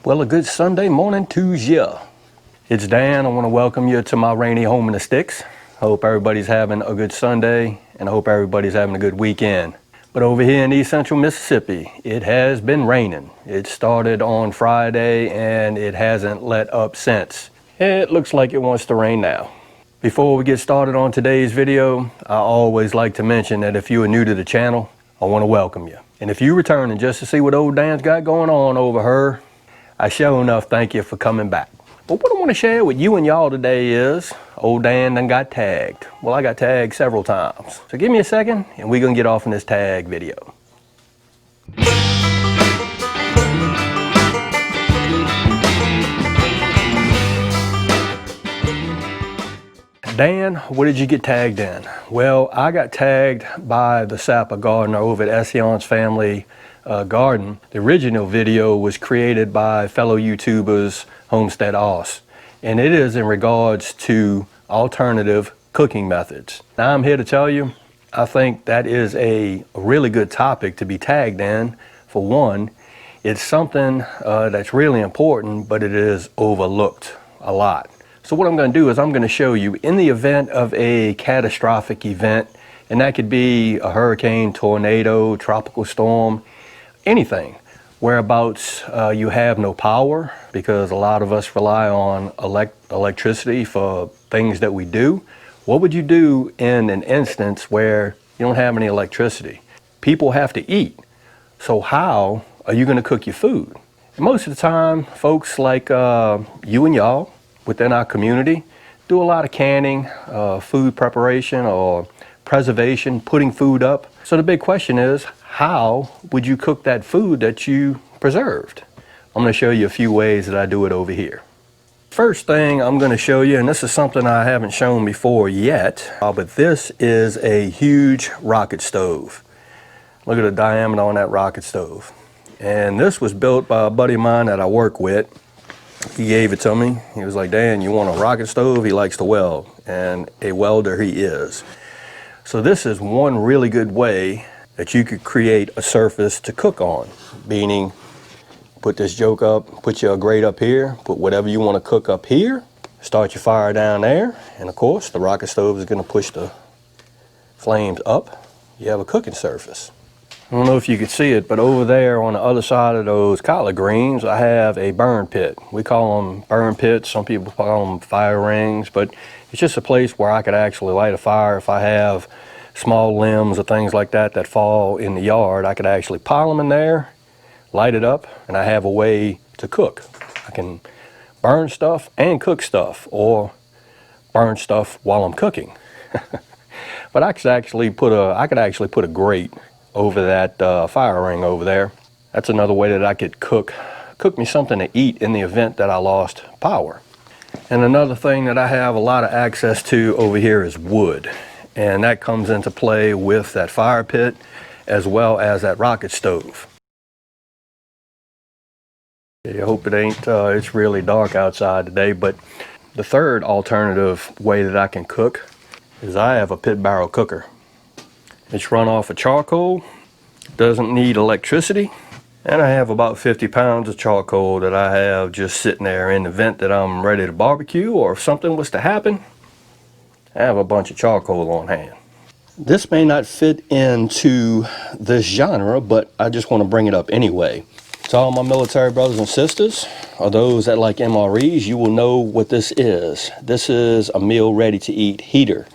Well, a good Sunday morning to you. It's Dan. I want to welcome you to my rainy home in the sticks. Hope everybody's having a good Sunday and I hope everybody's having a good weekend. But over here in East Central Mississippi, it has been raining. It started on Friday and it hasn't let up since. It looks like it wants to rain now. Before we get started on today's video, I always like to mention that if you are new to the channel, I want to welcome you. And if you're returning just to see what old Dan's got going on over her, I sure enough thank you for coming back. But what I want to share with you and y'all today is, old Dan done got tagged. Well, I got tagged several times. So give me a second and we're going to get off in this tag video. Dan, what did you get tagged in? Well, I got tagged by the sapper gardener over at Ession's Family Garden. The original video was created by fellow YouTubers Homestead. And it is in regards to alternative cooking methods. Now I'm here to tell you, I think that is a really good topic to be tagged in. For one, it's something that's really important, but it is overlooked a lot. So what I'm going to do is I'm going to show you, in the event of a catastrophic event, and that could be a hurricane, tornado, tropical storm, anything, whereabouts you have no power, because a lot of us rely on electricity for things that we do. What would you do in an instance where you don't have any electricity? People have to eat. So how are you going to cook your food? And most of the time, folks like you and y'all within our community do a lot of canning, food preparation or preservation, putting food up. So the big question is, how would you cook that food that you preserved? I'm going to show you a few ways that I do it over here. First thing I'm going to show you, and this is something I haven't shown before yet, but this is a huge rocket stove. Look at the diameter on that rocket stove. And this was built by a buddy of mine that I work with. He gave it to me. He was like, Dan, you want a rocket stove? He likes to weld, and a welder he is. So this is one really good way that you could create a surface to cook on, meaning put this joke up, put your grate up here, put whatever you want to cook up here, start your fire down there, and of course the rocket stove is going to push the flames up. You have a cooking surface. I don't know if you could see it, but over there on the other side of those collard greens, I have a burn pit. We call them burn pits. Some people call them fire rings, but it's just a place where I could actually light a fire. If I have small limbs or things like that that fall in the yard, I could actually pile them in there, light it up, and I have a way to cook. I can burn stuff and cook stuff, or burn stuff while I'm cooking. But I could actually put a grate over that fire ring over there. That's another way that I could cook me something to eat in the event that I lost power. And another thing that I have a lot of access to over here is wood. And that comes into play with that fire pit as well as that rocket stove. I hope it ain't, it's really dark outside today, but the third alternative way that I can cook is I have a pit barrel cooker. It's run off of charcoal, doesn't need electricity, and I have about 50 pounds of charcoal that I have just sitting there in the event that I'm ready to barbecue, or if something was to happen, I have a bunch of charcoal on hand. This may not fit into this genre, but I just want to bring it up anyway. To all my military brothers and sisters, or those that like MREs, you will know what this is. This is a meal ready to eat heater.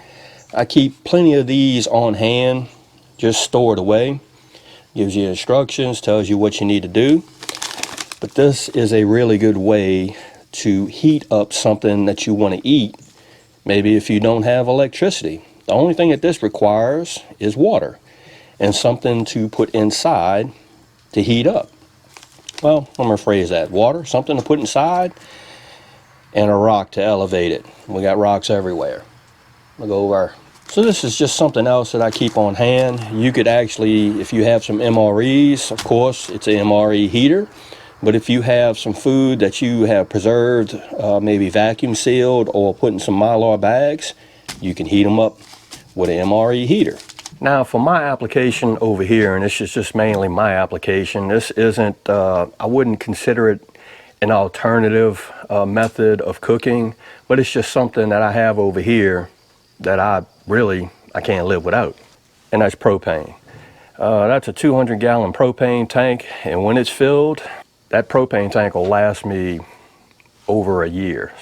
I keep plenty of these on hand, just stored away. Gives you instructions, tells you what you need to do. But this is a really good way to heat up something that you want to eat. Maybe if you don't have electricity. The only thing that this requires is water and something to put inside to heat up. Well, I'm going to rephrase that. Water, something to put inside, and a rock to elevate it. We got rocks everywhere. I'll go over. So this is just something else that I keep on hand. You could actually, if you have some MREs, of course, it's an MRE heater. But if you have some food that you have preserved, maybe vacuum sealed or put in some Mylar bags, you can heat them up with an MRE heater. Now for my application over here, and this is just mainly my application, this isn't, I wouldn't consider it an alternative method of cooking, but it's just something that I have over here that I can't live without, and that's propane. That's a 200-gallon propane tank, and when it's filled, that propane tank will last me over a year,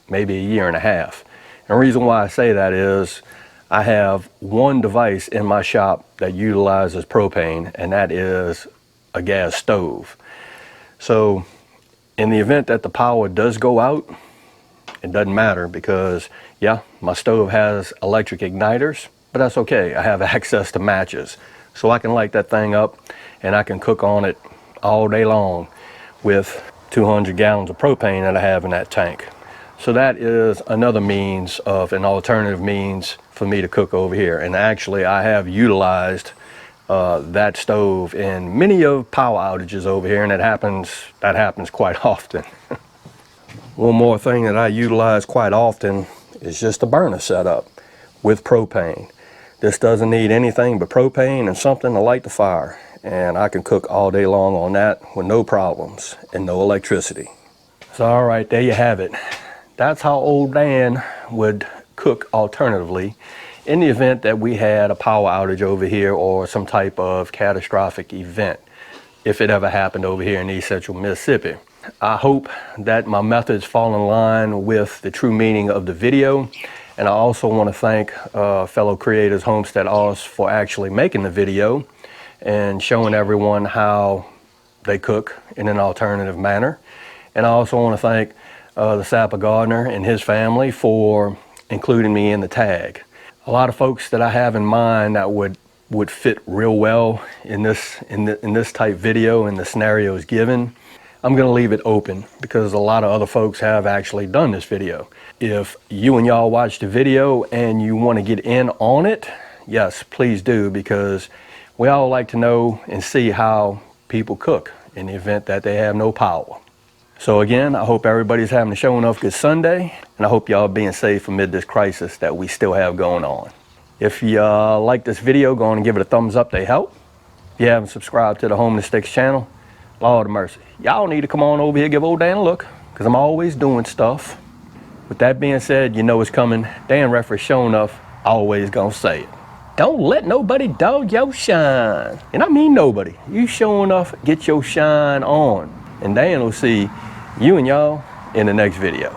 maybe a year and a half. And the reason why I say that is I have one device in my shop that utilizes propane, and that is a gas stove. So in the event that the power does go out, it doesn't matter because, yeah, my stove has electric igniters, but that's okay. I have access to matches. So I can light that thing up and I can cook on it all day long with 200 gallons of propane that I have in that tank. So that is another means of an alternative means for me to cook over here. And actually I have utilized that stove in many of power outages over here, and that happens quite often. One more thing that I utilize quite often is just a burner setup with propane. This doesn't need anything but propane and something to light the fire, and I can cook all day long on that with no problems and no electricity. So all right, there you have it. That's how old Dan would cook alternatively in the event that we had a power outage over here or some type of catastrophic event, if it ever happened over here in East Central Mississippi. I hope that my methods fall in line with the true meaning of the video. And I also want to thank fellow creators Homestead for actually making the video and showing everyone how they cook in an alternative manner. And I also want to thank the Sapper Gardener and his family for including me in the tag. A lot of folks that I have in mind that would fit real well in this type video and the scenarios given, I'm going to leave it open because a lot of other folks have actually done this video. If you and y'all watch the video and you want to get in on it, yes, please do, because we all like to know and see how people cook in the event that they have no power. So again, I hope everybody's having a show enough good Sunday, and I hope y'all being safe amid this crisis that we still have going on. If you like this video, go on and give it a thumbs up, they help. If you haven't subscribed to the Homeinthesticks channel, Lord of mercy, y'all need to come on over here, give old Dan a look, because I'm always doing stuff. With that being said, you know it's coming. Dan Referee showing enough, always gonna say it. Don't let nobody dog your shine. And I mean nobody. You sure enough, get your shine on. And Dan will see you and y'all in the next video.